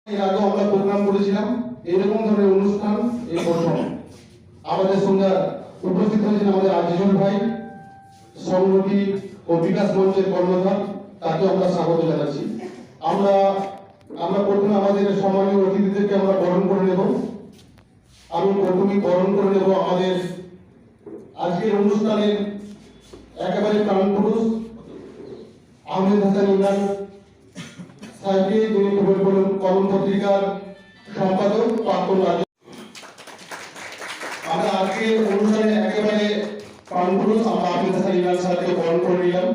এর আগে আমরা প্রোগ্রাম করেছিলাম এরকম ধরনের অনুষ্ঠান এই প্রথম। আমাদের সঙ্গে উপস্থিত হয়েছেন আমাদের আজিজুল ভাই, সংহতি ও বিকাশ মঞ্চের কর্ণধার, তাকে আমরা স্বাগত জানাচ্ছি। আমরা প্রথমে আমাদের সম্মানীয় অতিথিদেরকে আমরা বরণ করে নেব। আমি প্রথমেই বরণ করে নেব আমাদের আজকের অনুষ্ঠানের একেবারে প্রাণপুরুষ আহমেদ হাসান ইমরান সাহেবকে, যিনি কলম পত্রিকার সম্পাদক, প্রাক্তন রাজ্য। আমরা আজকে অনুষ্ঠানে একেবারে প্রাণপুরুষ আমরা আহমেদ হাসান ইমরান সাহেবকে বরণ করে নিলাম।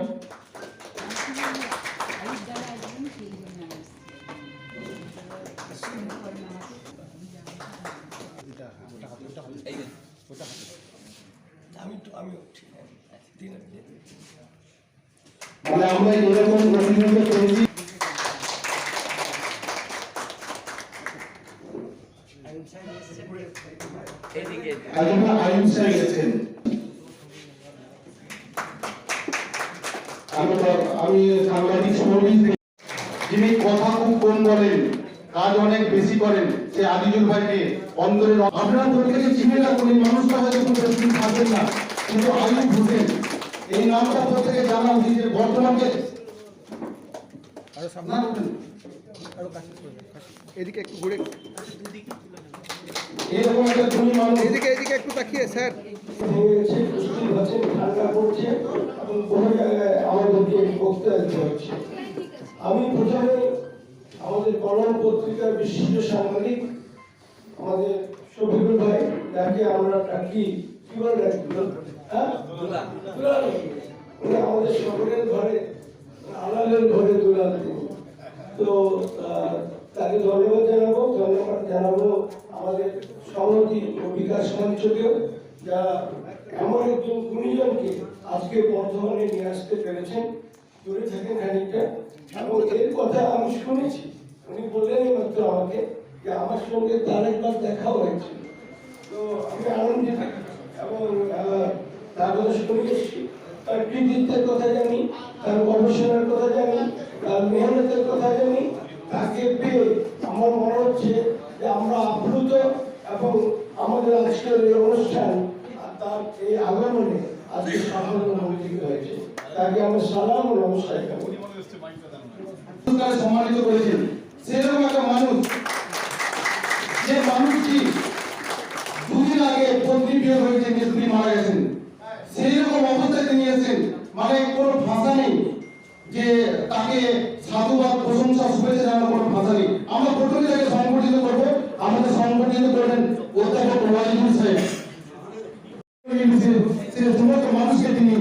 মানে আমরা এরকম প্রতিনিধিত্ব করেছি। আমি সাংবাদিক সমিতি, যিনি কথা খুব কম বলেন, কাজ অনেক বেশি করেন, সে আজিজুল ভাইকে অন্তরে আপনারা প্রত্যেকে চিনে রাখুন। এই মানুষটা হয়তো খুব বেশি থাকবেন না, কিন্তু আয়ুব হোসেন এই নামটা প্রত্যেকে জানা উচিত। যে বর্তমানে এদিকে একটু ঘুরে, এরকম একটা ধনী মানুষ, এদিকে একটু তাকিয়ে স্যার, ঠান্ডা পড়ছে এবং কোনো জায়গায় আমাদেরকে বক্তৃতা দিতে হচ্ছে। আমি প্রথমে আমাদের কলম পত্রিকার বিশিষ্ট সাংবাদিক আমাদের শফিকুল ভাই, যাকে আমরা ডাকি কি বলে ডাকি, হ্যাঁ আমাদের সকলের ঘরে আলালের ঘরে দুলাল। তো তাকে ধন্যবাদ জানাবো আমাদের সংহতি ও বিকাশ মঞ্চকেও, যারা এমন একজন গুণীজনকে আজকে বর্ধমানে নিয়ে আসতে পেরেছেন। দূরে থাকেন খানিকটা, এবং এর কথা আমি শুনেছি, উনি বললেন মাত্র আমাকে যে আমার সঙ্গে তার একবার দেখা হয়েছিল। তো আমি আনন্দিত এবং তার কথা শুনে এসেছি। তার কৃতিত্বের কথা জানি, তার গবেষণার কথা জানি, তার মেহনতের কথা জানি। তাকে পেয়ে আমার মনে হচ্ছে যে আমরা আপ্লুত, এবং আমাদের আজকের এই অনুষ্ঠান তার এই আগমনে আজকে সাফল্যমণ্ডিত হয়েছে। তাকে আমরা সালাম ও নমস্কার সম্মানিত করেছেন। সেরকম একটা মানুষ, যে মানুষটি দুদিন আগে পত্নী বিয়োগ হয়েছে, স্ত্রী মারা গেছেন, সেই রকম অবস্থায় তিনি এসেছেন। মানে কোনো ভাষা নেই যে তাকে সাধুবাদ, প্রশংসা, শুভেচ্ছা জানানোর কোনো ভাষা নেই। আমরা প্রথমে তাকে সংগঠিত করবো। আমাদের সংগঠিত করবেন অধ্যাপক ওয়াজিদুল সাহেব। সমস্ত মানুষকে তিনি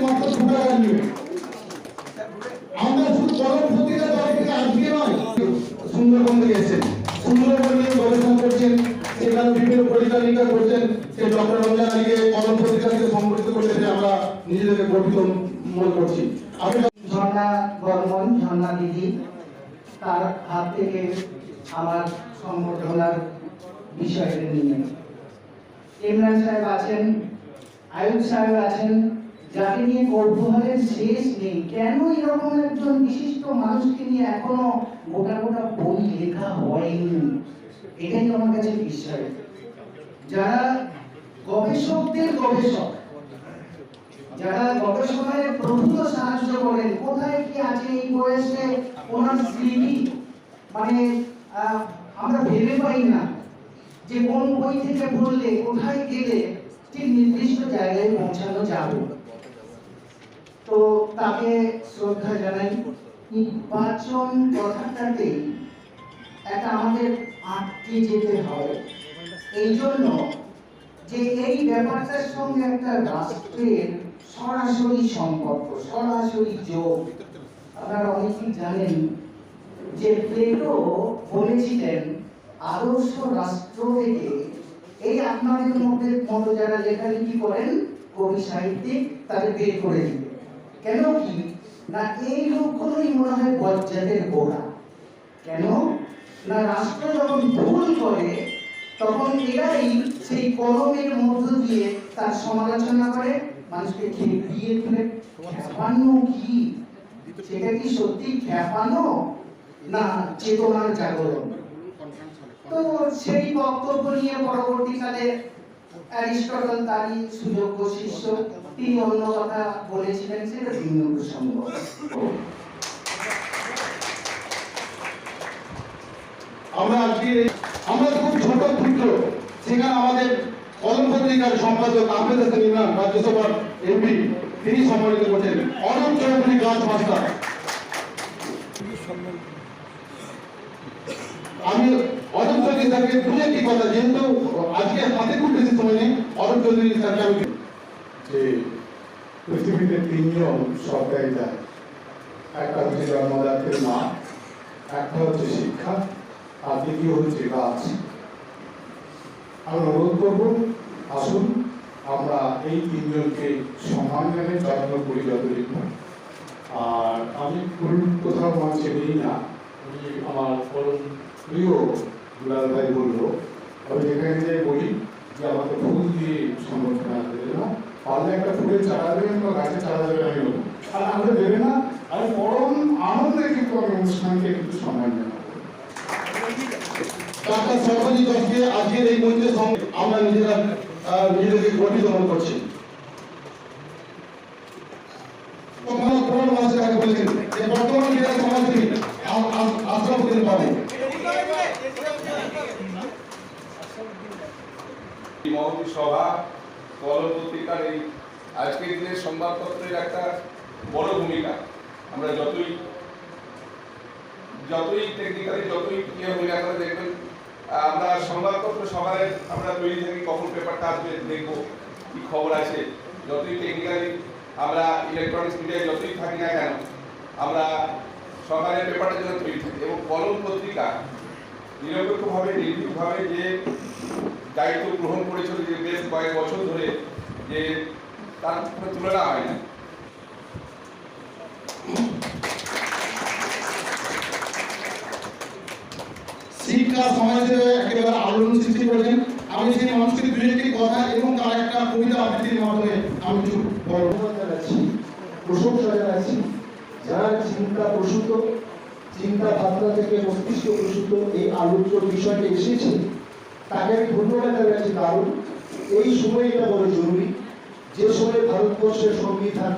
মাত্র ঢুকা নিয়ে আমরা শুধু কলম পত্রিকা থেকে আজকে নয়, সুন্দরবন থেকে এসেছেন, সুন্দরবন নিয়ে গবেষণা করছেন, সেখানে বিভিন্ন পরিচালিকা করছেন। সেই ডক্টর রমজান আলীকে কলম পত্রিকা থেকে সংগঠিত করতে পেরে আমরা নিজেদেরকে গর্বিত মনে করছি। আমি ঝর্ণা বর্মন, ঝর্ণা দিদি, তার হাত থেকে আমার সম্বর্ধনার বিষয়টা নিয়ে ইমরান সাহেব আছেন, আয়ুব সাহেব আছেন, যাকে নিয়ে কৌতূহলের শেষ নেই। কেন এরকম একজন বিশিষ্ট মানুষকে নিয়ে এখনো গোটা গোটা বই লেখা হয়নি, এটাই আমার কাছে বিষয়। যারা গবেষকদের গবেষক, যারা গবেষণায় প্রভূত সাহায্য করেন, কোথায় কি আছে এই বয়সে ওনার স্মৃতি, মানে আমরা ভেবে পাই না যে কোন বই থেকে পড়লে কোথায় গেলে ঠিক নির্দিষ্ট জায়গায় পৌঁছানো যাবে। তো তাকে শ্রদ্ধা জানাই। নির্বাচন কথাটাতেই একটা আমাদের আটকে যেতে হয়, এই জন্য যে এই ব্যাপারটার সঙ্গে একটা রাষ্ট্রের সরাসরি সম্পর্ক, সরাসরি যোগ। আপনারা অনেকেই জানেন যে প্লেটো বলেছিলেন আদর্শ রাষ্ট্র থেকে এই আপনাদের মতো যারা লেখালেখি করেন, কবি সাহিত্যিক, তাদের বের করে দিবে। কেন কি না, এই লোকগুলোই মনে হয় বজ্জাতের গোড়া। কেন না, রাষ্ট্র যখন ভুল করে তখন এরাই সেই কলমের মধ্য দিয়ে তার সমালোচনা করে, মানুষকে খেপিয়ে তুলে। কি সেটা কি সত্যি খ্যাপানো না চেতনার জাগরণ? তো সেই বক্তব্য নিয়ে পরবর্তীকালে অ্যারিস্টটল তারই সুযোগ্য শিষ্য, তিনি অন্য কথা বলেছিলেন, সেটা ভিন্ন প্রসঙ্গ। আমরা খুব ছোট ক্ষুদ্র, সেখানে আমাদের কলম পত্রিকার সম্পাদক আহমেদ হাসান ইমরান, রাজ্যসভার এমপি, তিনি সম্মানিত করছেন। অরূপ চৌধুরী গাছ মাস্টার। আমি অরূপ চৌধুরী স্যারকে দু একটি কথা, যেহেতু আজকে হাতে খুব বেশি সময় নেই, অরূপ চৌধুরী স্যারকে আমি যে পৃথিবীতে তিনজন সরকারি দেয়, একটা হচ্ছে জন্মদাত্রীর মা, একটা হচ্ছে শিক্ষা, আর দ্বিতীয় হচ্ছে গাছ। আমি অনুরোধ করব, আসুন আমরা এই তিনজনকে সম্মান জানিয়ে যত্ন করি যতদিন পারি। আর আমি ফুল কোথাও মঞ্চে নেই না, আমি আমার পরম প্রিয় দুলাল ভাই বলবো, আমি যেখানে যে বলি যে আমাকে ফুল দিয়ে সম্বর্ধনা দেবে না, পারলে একটা ফুলের চারা দেবেন বা গাছের চারা দেবেন, আমি নেবো। আর আমাকে দেবে না, আমি পরম আনন্দে কিন্তু আমি অনুষ্ঠানকে কিন্তু সম্মান জানাবো। ডাক্তার সর্বজিৎ দাসকে আজকের এই মঞ্চের সঙ্গে আমরা নিজেদেরকে গঠিত মনে করছি। বলেছেন যে বর্তমান ক্রীড়া সমাজসেবী আশরাফুদ্দিন বাবু। মহতী সভা, কলম পত্রিকার এই আজকের দিনের সংবাদপত্রের একটা বড় ভূমিকা। আমরা যতই টেকনিক্যালি যতই ইয়ে হই না করে দেখবেন, আমরা সংবাদপত্র সবাই আমরা তৈরি থাকি, কখন পেপারটা আসবে দেখবো কি খবর আছে। যতই টেকনিক্যালি আমরা ইলেকট্রনিক্স মিডিয়ায় যতই থাকি না কেন, আমরা সকালের পেপারের জন্য তৈরি থাকি। এবং কলম পত্রিকা নিরপেক্ষভাবে নির্ভীকভাবে যে দায়িত্ব গ্রহণ করেছিল, যে বেশ কয়েক বছর ধরে, যে তার কোনো তুলনা হয় না। শিক্ষা সমাজে একেবারে আলোড়ন সৃষ্টি করেছেন। আমি সেই মানুষকে দু একটি কথা এবং তার একটা কবিতা আবৃত্তির মাধ্যমে আমি কিছু বলবো। প্রশংসা জানাচ্ছি যার চিন্তা প্রসূত, চিন্তা ভাবনা থেকে মস্তিষ্ক প্রসূত এই আলোচ্য বিষয়টা এসেছে, তাকে আমি ধন্যবাদ জানাচ্ছি। কারণ এই সময়টা বড় জরুরি, যে সময় ভারতবর্ষের সংবিধান,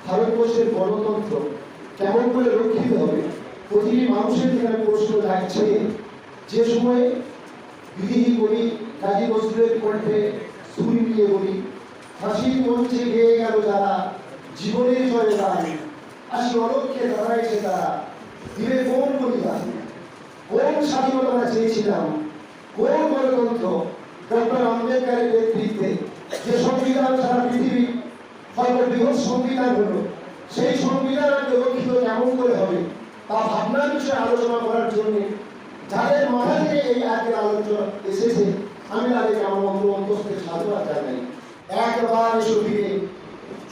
ভারতবর্ষের গণতন্ত্র কেমন করে রক্ষিত হবে, প্রতিটি মানুষের এখানে প্রশ্ন থাকছে। যে সময়ে বিধিহী কবি কাজী নজরুলের কণ্ঠে সুর মিলিয়ে বলি, ফাঁসির মঞ্চে গেয়ে গেল যারা জীবনের জয় গান, আসি অলক্ষ্যে দাঁড়াইছে তারা, দিবে কোন বলিদান, কোন স্বাধীনতা আমরা চেয়েছিলাম, কোন গণতন্ত্র। ডক্টর আম্বেদকরের নেতৃত্বে যে সংবিধান সারা পৃথিবী সর্ববৃহৎ সংবিধান হলো, সেই সংবিধান রক্ষিত কেমন করে হবে তা ভাবনার বিষয়ে আলোচনা করার জন্য যাদের মাথা থেকে এই আজকের আলোচনা এসেছে, আমি তাদেরকে আমার অন্তঃস্থে সাধুবাদ জানাই। একবার এসো ফিরে,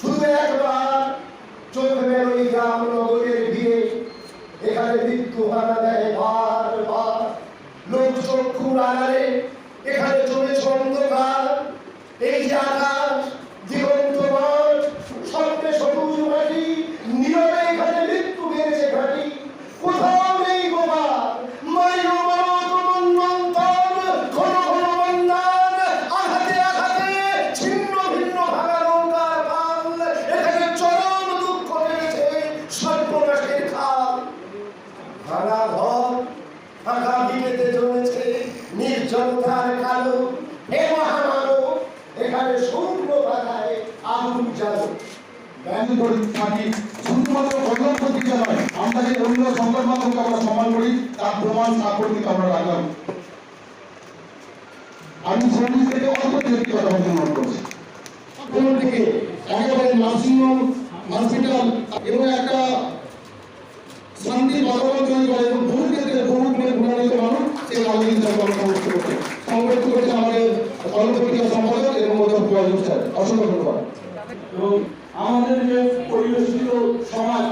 শুধু একবার চোখ মেলোই গ্রাম নগরের ভিড়ে, এখানে মৃত্যু হানা দেয় বারবার, লোক চক্ষুর আড়ালে এখানে চলেছে অন্ধকার। এই যে আকাশ দিগন্ত মাঠ, স্বপ্নে সবুজ মাটি, নীরবে এখানে মৃত্যু বেড়েছে ঘাটি। কোথাও নেই গোবার, মাইলো মারো তোমার নন্দন, ঘন ঘন বন্যান, আঘাতে আঘাতে ছিন্ন ভিন্ন ভাঙা নৌকার পাল, এখানে চরম দুঃখ বেড়েছে সর্বনাশের খাল। ভাঙা ঘর, ফাঁকা ভিড়েতে জমেছে নির্জনতার কালো, হে মহামানব এখানে শূন্য বাধায় আগুন জ্বালো। শুধুমাত্র কলম পত্রিকা নয়, আমরা যে অন্য সংবাদ মাধ্যমকে আমরা সম্মান করি তার প্রমাণ স্বাক্ষর কিন্তু আমরা রাখলাম। আমি সর্ভিস থেকে অল্প একটি কথা বলতে মনে করছি। থেকে একেবারে নার্সিংহোম, হসপিটাল এবং একটা শান্তির বাতাবরণ তৈরি করে এবং বহু ক্ষেত্রে বহু গুণান্বিত মানুষ সেই রাজনীতি সংরক্ষণ করছে। সংরক্ষণ করছে আমাদের কলম পত্রিকা সম্পাদক এবং অসংখ্য ধন্যবাদ। এবং আমাদের যে পরিবেশিত সমাজ,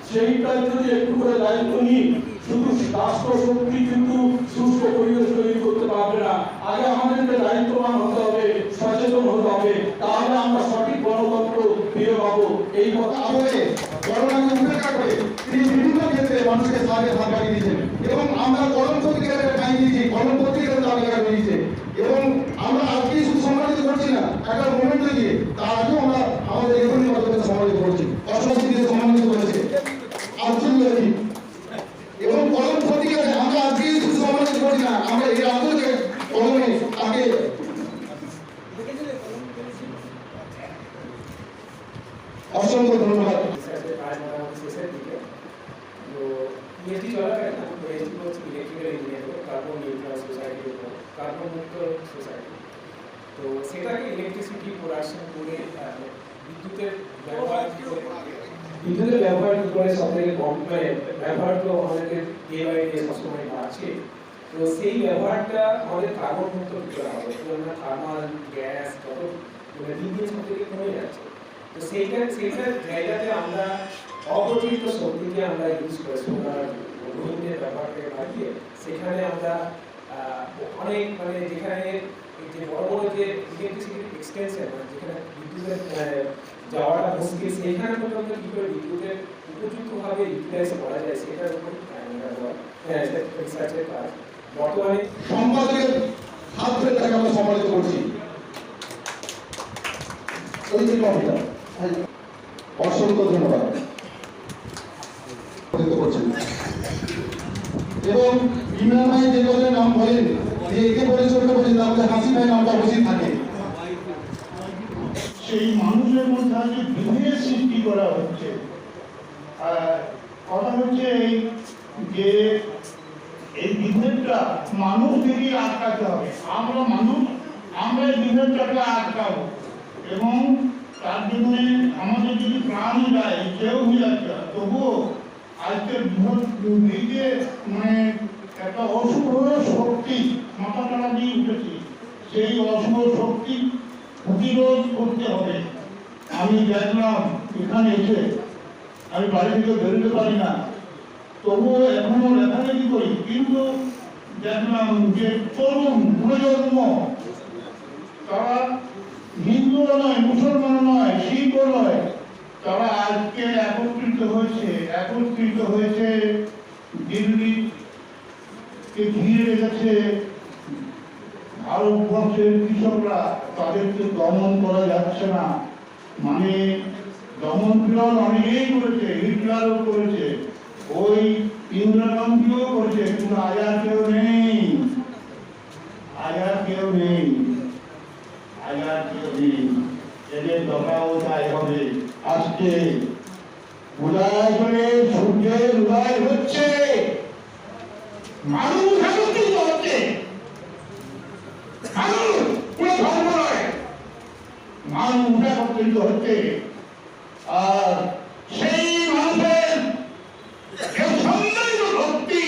সেইটা যদি একটু করে দায়িত্ব নিই, শুধু রাষ্ট্র শক্তি কিন্তু সুস্থ পরিবেশ তৈরি করতে পারবে না। আগে আমাদেরকে দায়িত্ববান হতে হবে, সচেতন হতে হবে, তাহলে আমরা সঠিক গণতন্ত্র ফিরে পাবো। এই কথা করোনাকে উপেক্ষা করে ক্লাবে হাত বাড়িয়ে দিয়েছেন এবং আমরা কলম পত্রিকাতে টাইম দিয়েছি, কলম পত্রিকাতে তালিকা বেরিয়েছে এবং আমরা আজকে শুধু সম্মানিত করছি না, একটা মোমেন্ট দিয়ে তার আগেও আমরা আমাদের লেখনী মাধ্যমে সম্মানিত করছি, অসংস্কৃতিকে সম্মানিত করেছে আন্তর্জাতিক এবং কলম পত্রিকাতে আমরা আজকে শুধু সম্মানিত করছি না, আমরা এর আগেও যে কলমে আগে অসংখ্য ধন্যবাদ। পিএইচডি চলাকালীন আমি পিএইচডি করছি ইলেকট্রিক্যাল ইঞ্জিনিয়ারিং, কার্বন নিউট্রাল সোসাইটির উপর, কার্বন মুক্ত সোসাইটি। তো সেটাকে ইলেকট্রিসিটি প্রোডাকশন করে বিদ্যুতের ব্যবহার কী করে সব থেকে কম করে ব্যবহার তো আমাদের ডে বাই ডে সবসময় বাড়ছে। তো সেই ব্যবহারটা আমাদের কার্বন মুক্ত করতে হবে, আমরা থার্মাল গ্যাস যত দিন দিন সব থেকে কমে যাচ্ছে। তো সেইটার জায়গাতে আমরা অবচিত শক্তিকে আমরা ইউজ করে সোলার উইন্ডের ব্যবহারকে বাড়িয়ে সেখানে আমরা অনেক মানে যেখানে যে বড় বড় যে ইলেকট্রিসিটির এক্সটেনশন মানে যেখানে বিদ্যুতের যাওয়াটা মুশকিল, সেইখানে পর্যন্ত কী করে বিদ্যুতের উপযুক্তভাবে ইউটিলাইজ করা যায় সেটার উপর রিসার্চের কাজ বর্তমানে সম্পাদকের হাত ধরে তাকে আমরা সম্মানিত করছি। ওই যে কবিতা অসংখ্য ধন্যবাদ করছেন এবং ইমরান ভাই যে কথার নাম বলেন যে একে পরিচয় করেছেন তার মধ্যে হাসি ভাই নামটা অবশ্যই থাকে। সেই মানুষের মধ্যে আজকে বিভেদ সৃষ্টি করা হচ্ছে। কথা হচ্ছে এই যে এই বিভেদটা মানুষদেরই আটকাতে হবে, আমরা মানুষ, আমরা এই বিভেদটাকে আটকাবো এবং তার জন্য আমাদের যদি প্রাণ যায় কেউ হয়ে যাচ্ছে, তবুও আজকের এই যে মানে একটা অশুভ শক্তি মাথা টানা দিয়ে উঠেছে, সেই অশুভ শক্তি প্রতিরোধ করতে হবে। আমি দেখলাম এখানে এসে আমি বাড়ি থেকে বেরোতে পারি না, তবুও এখনো লেখালেখি করি, কিন্তু দেখলাম যে তরুণ প্রজন্ম তারা হিন্দুও নয়, মুসলমান নয়, শিখও নয়, তারা আজকে একত্রিত হয়েছে দিল্লিকে ঘিরে রেখেছে ভারতবর্ষের কৃষকরা, তাদেরকে দমন করা যাচ্ছে না। মানে দমন পীড়ন অনেকেই করেছে, হিটলারও করেছে, ওই ইন্দিরা গান্ধীও করেছে, কিন্তু আজ আর কেউ নেই, এদের দফাও তাই হবে। আজকে উদয় করে সূর্যের উদয় হচ্ছে, মানুষ একত্রিত হচ্ছে, মানুষ কোনো ধর্ম নয়, মানুষ একত্রিত হচ্ছে। আর সেই মানুষের যে সম্মিলিত শক্তি,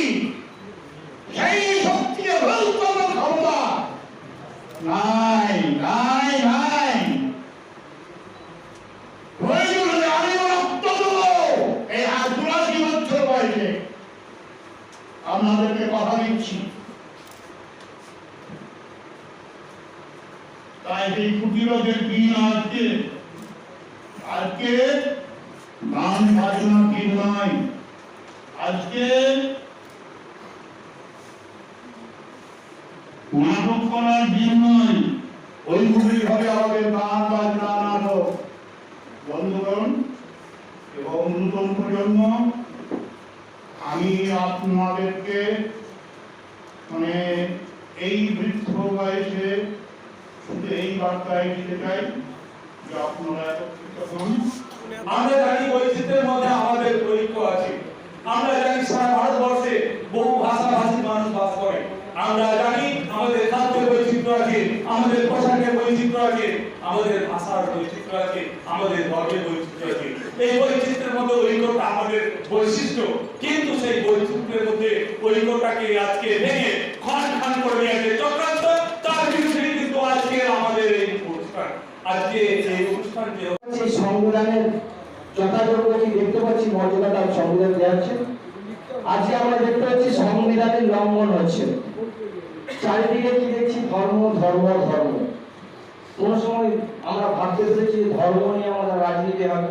সেই শক্তিকে রোধ করার ক্ষমতা নাই। আপনাদেরকে কথা দিচ্ছি, তাই এই প্রতিরোধের দিন আজকে গান বাজনার দিন নয়, আজকে নাটক করার দিন নয়, ওইগুলি হবে আমাদের গান বাজনা নাটক। বন্ধুগণ এবং নতুন প্রজন্ম, আমি আপনাদেরকে মানে এই বৃদ্ধ বয়সে শুধু এই বার্তায় দিতে চাই যে আপনারা একত্রিত হন। আমরা জানি বৈচিত্র্যের মধ্যে আমাদের ঐক্য আছে, আমরা জানি সারা ভারতবর্ষে বহু ভাষাভাষী মানুষ বাস করে, আমরা জানি আমাদের খাদ্যের বৈচিত্র্য আছে, আমাদের পোশাকের বৈচিত্র্য আছে, আমাদের ভাষার বৈচিত্র্য আছে, আমাদের ধর্মের বৈচিত্র্য আছে। এই বৈচিত্র্যের মধ্যে ঐক্যটা আমাদের বৈশিষ্ট্য, কিন্তু সেই বৈচিত্র্যের মধ্যে ঐক্যটাকে আজকে ভেঙে খান করে নিয়েছে চক্রান্ত। তার বিরুদ্ধে কিন্তু আজকে আমাদের এই অনুষ্ঠান, আজকে এই অনুষ্ঠান যে সংবিধানের যথাযোগ্য কি দেখতে পাচ্ছি মর্যাদাটা সংবিধান দেওয়া হচ্ছে, আজকে আমরা দেখতে পাচ্ছি সংবিধানের লঙ্ঘন হচ্ছে। চারিদিকে কি দেখছি ধর্ম ধর্ম ধর্ম। কোন সময় আমরা ভাবতে পেরেছি ধর্ম নিয়ে আমাদের রাজনীতি হবে,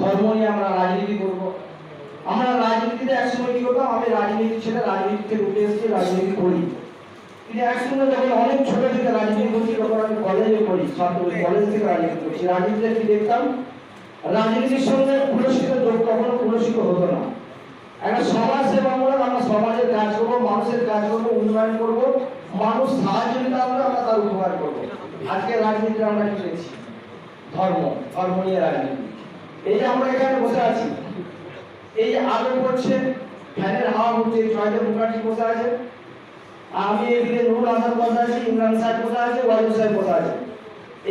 ধর্ম নিয়ে আমরা রাজনীতি করব, আমরা রাজনীতিতে একসময় কি হতাম, আমি রাজনীতি ছেড়ে রাজনীতি থেকে উঠে এসেছি, রাজনীতি করি। কিন্তু একসঙ্গে যখন অনেক ছোট থেকে রাজনীতি করছি, তখন আমি কলেজে পড়ি, কলেজ থেকে রাজনীতি করছি। রাজনীতিতে কি দেখতাম, রাজনীতির সঙ্গে পুরস্কৃত যোগ কখনো পুরস্কৃত হতো না। একটা সমাজ সেবা করে আমরা সমাজের কাজ করবো, মানুষের কাজ করবো, উন্নয়ন করবো, মানুষ সাহায্য নিতে আমরা তার উপকার করবো। আজকে রাজনীতিতে আমরা কি দেখছি, ধর্ম নিয়ে রাজনীতি। এই যে আমরা এখানে বসে আছি, এই যে আলো পড়ছে, ফ্যানের হাওয়া হচ্ছে, জয়দেব মুখার্জি বসে আছে, আমি এদিকে নুরুল হাসান বসে আছি, ইমরান সাহেব বসে আছে, ওয়াজুদ সাহেব বসে আছে।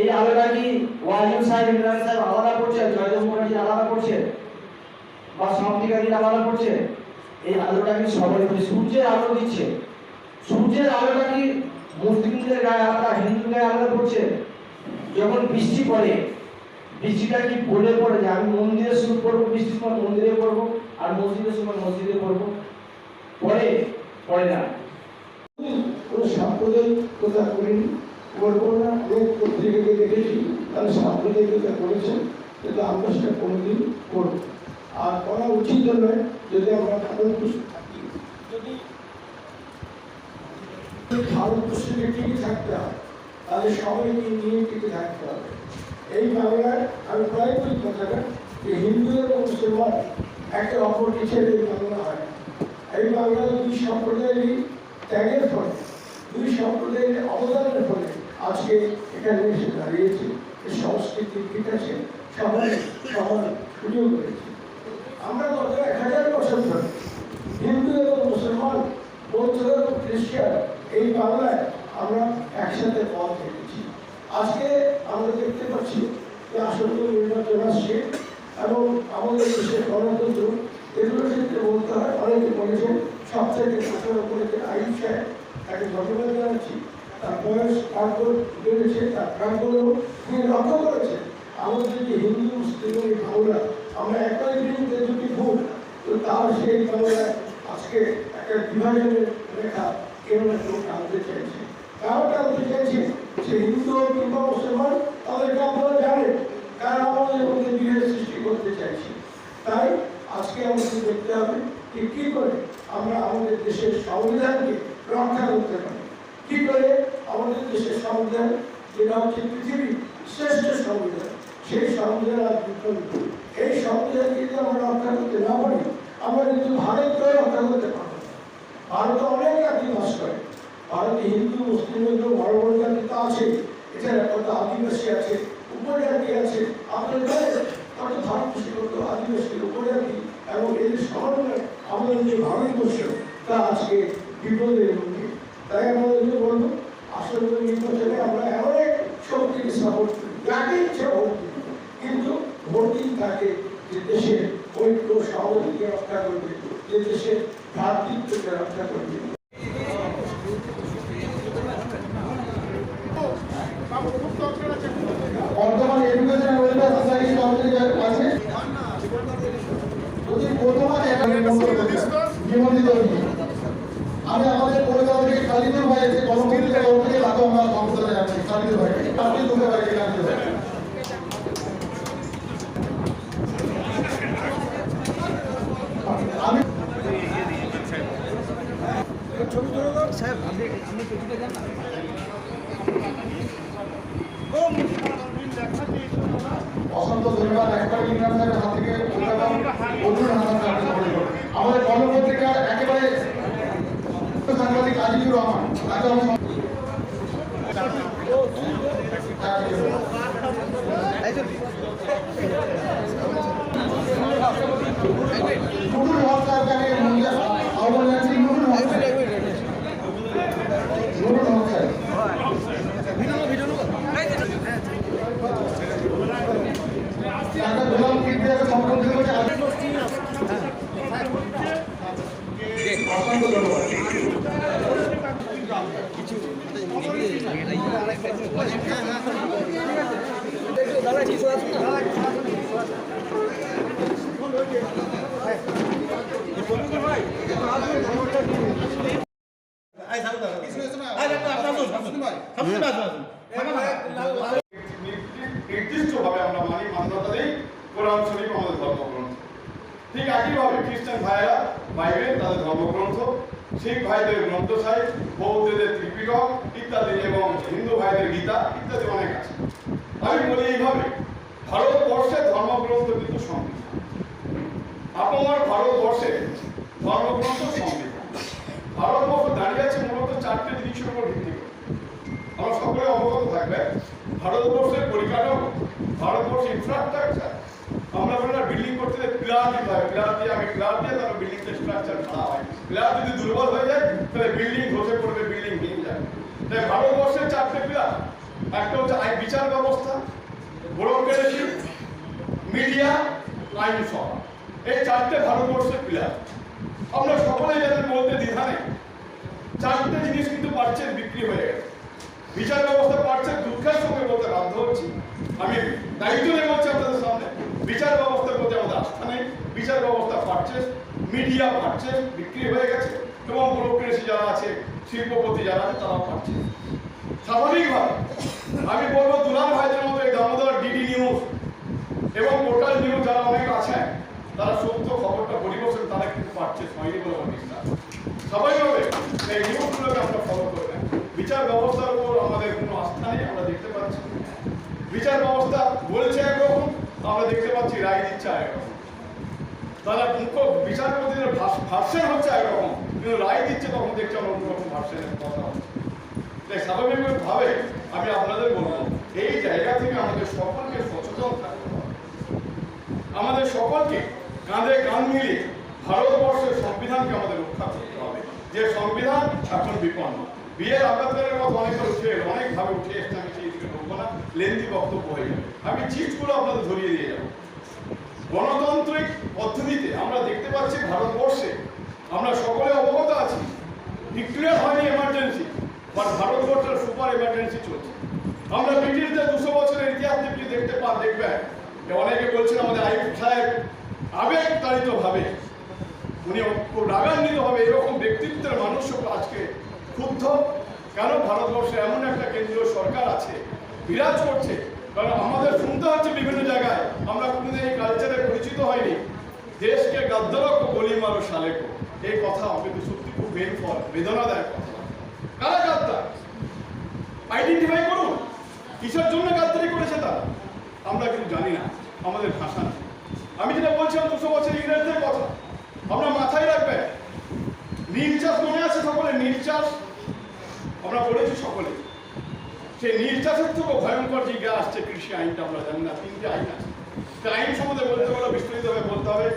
এই আলোটা কি ওয়াজুদ সাহেব, ইমরান সাহেব আলাদা করছে, জয়দেব মুখার্জি আলাদা করছে, বা সমাপ্তিকারী আলাদা করছে? এই আলোটা কি সবাই সূর্যের আলো দিচ্ছে? সূর্যের আলোটা কি মুসলিমদের গায়ে আলাদা, হিন্দুদের গায়ে আলাদা পড়ছে? যখন বৃষ্টি পড়ে, বৃষ্টিটা কি বলে পড়ে যে আমি মন্দিরে শুরু করবো, বৃষ্টির সময় মন্দিরে পড়বো, আর মসজিদের সময় মসজিদে পড়বো? পড়ে না। কোনো সাম্প্রদায়িকতা করিনি, করবো না। অনেক পত্রিকাকে দেখেছি তারা সাম্প্রদায়িকতা করেছেন, কিন্তু আমরা সেটা কোনোদিন করবো আর করা উচিত নয়। যদি আমরা ভারতবর্ষে থাকি, যদি ভারতবর্ষে টিকে থাকতে হয়, তাহলে সবাইকে নিয়ে টিকে থাকতে হবে। এই বাংলায় আমি প্রায় বলি কথাটা যে হিন্দু এবং মুসলমান একে অপরকে ছেড়ে এই বাংলা হয়। এই বাংলার দুই সম্প্রদায়েরই ত্যাগের ফলে, দুই সম্প্রদায়ের অবদানের ফলে আজকে এখানে এসে দাঁড়িয়েছে। এই সংস্কৃতির বিকাশে সবাই সবার সুযোগ রয়েছে। আমরা গত 1000 বছর ধরে হিন্দু এবং মুসলমান, বৌদ্ধ এবং খ্রিস্টান এই বাংলায় আমরা একসাথে পথ হেঁটেছি। আজকে আমরা দেখতে পাচ্ছি যে আসন্ন নির্বাচন আসছে এবং আমাদের দেশের গণতন্ত্র, এগুলোর ক্ষেত্রে বলতে হয়, অনেকে বলেছেন সবথেকে ঘোষণা করেছেন আইয়ুব সাহেব, তাকে ধন্যবাদ জানাচ্ছি। তার বয়স তারপর বেড়েছে, তার প্রাঙ্গণও তিনি লক্ষ্য করেছেন আমাদের যে হিন্দু মুসলিম এবং বাংলা, আমরা একই বিরুদ্ধে দুটি ভুল, তো তার সেই বাংলায় আজকে একটা বিভাজনের রেখা কেউ না কেউ টানতে চাইছে। কারণ টানতে চাইছে সে হিন্দু কিংবা মুসলমান, তাদেরকে আপনারা জানেন কারণ আমাদের মধ্যে বিভেদ সৃষ্টি করতে চাইছে। তাই আজকে আমাদের দেখতে হবে যে কি করে আমরা আমাদের দেশের সংবিধানকে রক্ষা করতে পারি, কি করে আমাদের দেশের সংবিধান, যেটা হচ্ছে পৃথিবীর শ্রেষ্ঠ সংবিধান, সেই সংবিধান আর বিকল্প। এই সংবিধানকে যদি আমরা রক্ষা করতে না পারি, আমরা কিন্তু ভারতকে রক্ষা করতে পারবো না। ভারতে অনেক জাতি বাস করে, ভারতে হিন্দু মুসলিম বড় বড় জাতি তো আছে, এছাড়া কত আদিবাসী আছে, উপজাতি আছে। আপনার জানেন কত ভারতবর্ষে কত আদিবাসী, উপজাতি এবং এদের সমন্বয় আমাদের যে ভারতবর্ষ তা আজকে বিপদের মুখে। তাই আমাদেরকে বলবো আসন্ন নির্বাচনে আমরা এমন এক শক্তিকে সাপোর্ট করি, যাকে ইচ্ছে ভোট দিই, কিন্তু ভোট দিন তাকে যে দেশের ঐক্য সহযোগীকে রক্ষা করবে, যে দেশের ভ্রাতৃত্বকে রক্ষা করবে। বর্তমান এডুকেশন ওয়েলফেয়ার সোসাইটি আছে, যদি প্রথমে নিবন্ধিত হই, আমি আমাদের পরিবার থেকে খালিদুর ভাই এসে কর্মসূচিতে তরফ থেকে তাকে আমরা সংবর্ধনা জানাচ্ছি। খালিদুর ভাইকে আপনি দুটো ভাইকে জানতে পারেন। আমি সাহেব আপনি ছবিটা দেন না। অসংখ্য ধন্যবাদ। একবার ইমরান সাহেবের হাত থেকে আমাদের কর্মপত্রিকার একেবারে সাংবাদিক আজিজুর রহমান, তাকে নুরুল হক সাহেবকে আহ্বান জানাচ্ছি। নুরুল হক সাহেব, নুরুল হক সাহেব গোলাম কীর্তিকে সম্বোধিত করে অসংখ্য ধন্যবাদ। দাদা কিছু আছে না? নির্দিষ্টভাবে আমরা মানি, মান্যতা দেই কোরআন শরীফ আমাদের ধর্মগ্রন্থ। ঠিক একইভাবে খ্রিস্টান খ্রিস্টান ভাইয়েরা পাইবেন তাদের ধর্মগ্রন্থ, শিখ ভাইদের গ্রন্থ সাহিব, বৌদ্ধদের ত্রিপিটক ইত্যাদি এবং হিন্দু ভাইদের গীতা ইত্যাদি অনেক আছে। আমি বলি এইভাবে, ভারতবর্ষের ধর্মগ্রন্থ কিন্তু সংবিধান। আপনার ভারতবর্ষে ধর্মগ্রন্থ সংবিধান। ভারতবর্ষ দাঁড়িয়ে আছে মূলত 4টে জিনিসের উপর ভিত্তি করে। আমরা সকলে অবগত থাকবে ভারতবর্ষের পরিকাঠামো, ভারতবর্ষের ইনফ্রাস্ট্রাকচার। আমরা বলি বিল্ডিং করতে পিলার দিতে হয়, পিলার দিয়ে তারপর বিল্ডিংটা স্ট্রাকচার করা হয়। পিলার যদি দুর্বল হয়ে যায় তাহলে বিল্ডিং ধসে পড়বে, বিল্ডিং ভেঙে যাবে। তাই ভারতবর্ষের 4টে পিলার, একটা হচ্ছে বিচার ব্যবস্থা, ব্যুরোক্রেসি, মিডিয়া, আইনসভা। এই 4টে ভারতবর্ষের পিলার। আমরা সকলেই যাদের বলতে দ্বিধা নেই, 4টে জিনিস কিন্তু পার্চেস বিক্রি হয়ে গেছে। বিচার ব্যবস্থা পার্চেস দুঃখের সঙ্গে বলতে বাধ্য হচ্ছি, আমি দায়িত্ব নিয়ে বলছি আপনাদের সামনে, বিচার ব্যবস্থার প্রতি আমাদের আস্থা নেই। বিচার ব্যবস্থা পার্চেস, মিডিয়া পার্চেস বিক্রি হয়ে গেছে, এবং ব্যুরোক্রেসি যারা আছে, শিল্পপতি যারা আছে তারাও পার্চেস। স্বাভাবিকভাবে আমি বলবো দুলাল ভাইদের মতো এই দামোদর ডিডি নিউজ এবং পোর্টাল নিউজ যারা অনেক আছেন, তারা সত্য খবরটা পরিবেশন তারা কিন্তু পার্চেস হয়নি বলে আমার বিশ্বাস। স্বাভাবিকভাবে এই নিউজগুলোকে আমরা ফলো করবেন। বিচার ব্যবস্থার উপর আমাদের কোনো আস্থা নেই, আমরা দেখতে পাচ্ছি বিচার ব্যবস্থা বলছে একরকম, আমরা দেখতে পাচ্ছি রায় দিচ্ছে একরকম। তারা মুখ্য বিচারপতিদের ভার্সন হচ্ছে একরকম, কিন্তু রায় দিচ্ছে তখন দেখছি আমরা অন্যরকম ভার্সনের কথা হচ্ছে। তাই স্বাভাবিকভাবে আমি আপনাদের বলবো, এই জায়গা থেকে আমাদের সকলকে সচেতন থাকতে হবে। আমাদের সকলকে কাঁধে কাঁধ মিলিয়ে ভারতবর্ষের সংবিধানকে আমাদের রক্ষা করতে হবে, যে সংবিধান এখন বিপন্ন। বিয়ের আম্বেদকরের কথা অনেকভাবে উঠে এসছে, আমি সেই দিকে ঢুকবো না, লেন্দি বক্তব্য হয়ে যাবে। আমি চিঠগুলো আপনাদের ধরিয়ে দিয়ে যাবো। গণতান্ত্রিক পদ্ধতিতে আমরা দেখতে পাচ্ছি ভারতবর্ষে, আমরা সকলে অবগত আছি, ডিক্লেয়ার হয়নি এমার্জেন্সি, বাট ভারতবর্ষের সুপার এমার্জেন্সি চলছে। আমরা ব্রিটিশদের 200 বছরের ইতিহাস যদি দেখবেন, অনেকে বলছেন আমাদের আইয়ুব সাহেব আবেগতাড়িত ভাবে, উনি খুব রাগান্বিত হবে, এরকম ব্যক্তিত্বের মানুষ আজকে ক্ষুব্ধ। কেন? ভারতবর্ষে এমন একটা কেন্দ্রীয় সরকার আছে, বিরাজ করছে। কারণ আমাদের শুনতে হচ্ছে বিভিন্ন জায়গায়, আমরা কোনোদিন এই কালচারে পরিচিত হয়নি, দেশকে গাদ্দারক গলি মারো সালেকো, এই কথা কিন্তু সত্যি খুব বেদনাদায়ক কথা। কারা গাদ্দার? আইডেন্টিফাই করুন, কিসের জন্য গাদ্দারি করেছে তারা, আমরা কিন্তু জানি না, আমাদের ভাষা নেই। আমি যেটা বলছিলাম 200 বছর ইংরেজদের কথা, আমরা মাথায় রাখবেন। নীল চাষ মনে আছে সকলে? নীল চাষ আমরা পড়েছি সকলে। সেই নীল চাষের থেকেও ভয়ঙ্কর যে আসছে কৃষি আইনটা, আমরা জানি না, 3টে আইন আছে। আইন সম্বন্ধে বলতে গেলে বিস্তারিতভাবে বলতে হবে।